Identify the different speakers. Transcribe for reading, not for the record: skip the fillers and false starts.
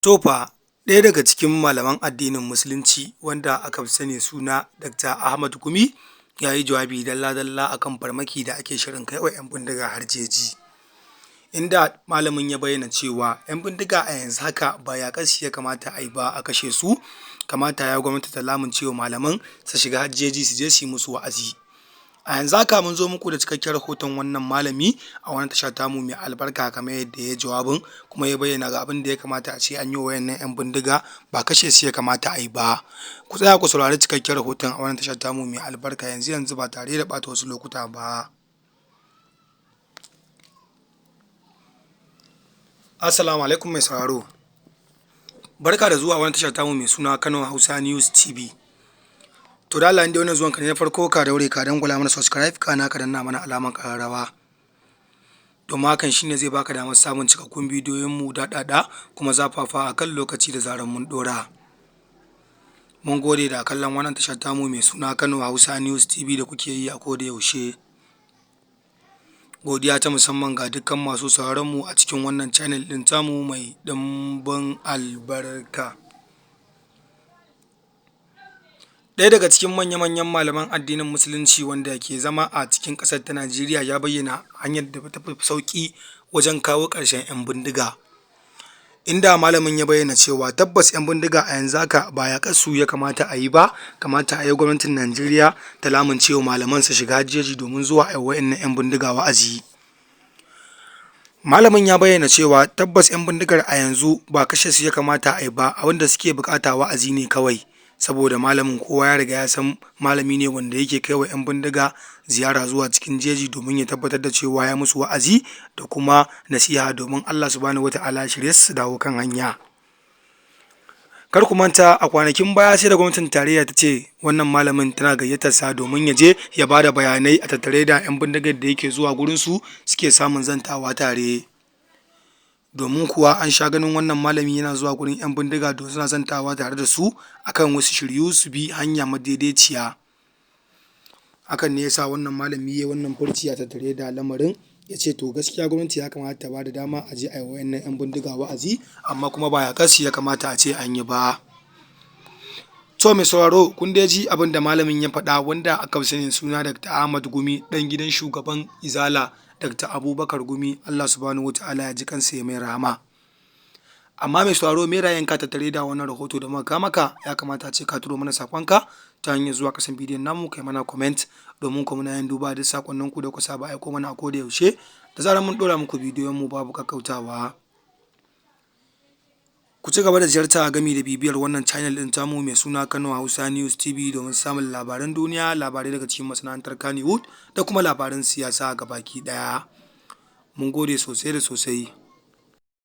Speaker 1: Tofa ɗaya daga cikin malaman addinin Musulunci wanda aka fi sani suna Dr. Ahmad Gumi ya yi jawabi dalla-dalla akan farmaki da ake shirin kai wa 'yan bindiga har jeji. Inda malamin ya bayyana cewa 'yan bindiga a yanzu haka ba yaƙar su ya kamata a yi ba a kashe su, kamata ya gwamnati ta lamunce wa malaman su shiga har jeji su je su yi musu wa'azi. A yanzu haka mun zo muku da cikakken rahoton wannan malami a wannan tasha tamu mai albarka kamar yadda ya jawabin kuma ya bayyana ga abin da ya kamata a ce an yi wa wayannan 'yan bindiga ba kashe su ya kamata a yi ba. Ku tsaya ku saurari cikakken rahoton a wannan tasha tamu mai albarka yanzu ba tare da ɓata wasu lokuta ba. Assalamu alaikum mai sauraro. Barka da zuwa wannan tasha tamu mai suna Kano Hausa News TV. To da Allah inda wannan zuwan ka ne na farko ka daure ka dangwala mana subscribe kana ka danna mana alamar ƙararrawa. Domin hakan shine zai baka damar samun cikakkun bidiyoyin mu daɗaɗa kuma zafafa a kan lokaci da zarar mun ɗora. Mun gode da kallon wannan tashar tamu mai suna Kano Hausa News TV da kuke yi a koda yaushe. Godiya ta musamman ga dukkan masu sauraron mu a cikin wannan channel ɗin tamu mai ɗimbin albarka. Ɗaya daga cikin manya-manyan malaman addinin Musulunci wanda ke zama a cikin ƙasar ta Najeriya ya bayyana hanyar da ta fi sauƙi wajen kawo ƙarshen 'yan bindiga. Inda malamin ya bayyana cewa tabbas 'yan bindiga a yanzu haka ba yaƙar su ya kamata a yi ba, kamata a yi gwamnatin Najeriya ta lamunce wa malaman su shiga jeji domin zuwa a yi wa'innan 'yan bindiga wa'azi. Malamin ya bayyana cewa tabbas 'yan bindigar a yanzu ba kashe su ya kamata a yi ba, abinda suke buƙata wa'azi ne kawai. Saboda malamin kowa ya riga ya san malami ne wanda yake kai wa 'yan bindiga ziyara zuwa cikin jeji domin ya tabbatar da cewa ya musu wa'azi da kuma nasiha domin Allah subhanahu wata'ala shirye su dawo kan hanya. Kar ku manta a kwanakin baya sai da gwamnatin tarayya ta ce wannan malamin tana gayyatar sa domin ya je ya ba da bayanai a tattare da 'yan bindigar da yake zuwa gurin su suke samun zantawa tare. Domin kuwa an sha ganin wannan malami yana zuwa gurin 'yan bindiga domin suna zantawa tare da su akan wasu shiryu su bi hanya madaidaiciya. Hakan ne yasa wannan malami ya wannan furci a tattare da lamarin ya ce to gaskiya gwamnati ya kamata ta ba da dama a je a yi wa 'yan bindiga wa'azi amma kuma ba yaƙar su ya kamata a ce an yi ba. To mai sauraro kun dai ji abin da malamin ya faɗa wanda aka fi sani suna Dr. Ahmad Gumi ɗan gidan shugaban Izala Dr. Abubakar Gumi, Allah subhanahu wata'ala ya ji kansa ya mai rahama. Amma mai sauraro me ra'ayinka tattare da wannan rahoto da muka maka, ya kamata a ce ka turo mana sakonka ta hanyar zuwa kasan bidiyon namu kai mana comment domin kuma muna yin duba da sakonnin ku da ku saba aiko mana a koda yaushe da zarar mun ɗora muku bidiyon mu babu kakkautawa. Ku ci gaba da ziyarta gami da bibiyar wannan channel ɗin tamu mai suna Kano Hausa News TV domin samun labaran duniya, labarai daga cikin masana'antar Kannywood da kuma labaran siyasa gabaki ɗaya. Mun gode sosai da sosai.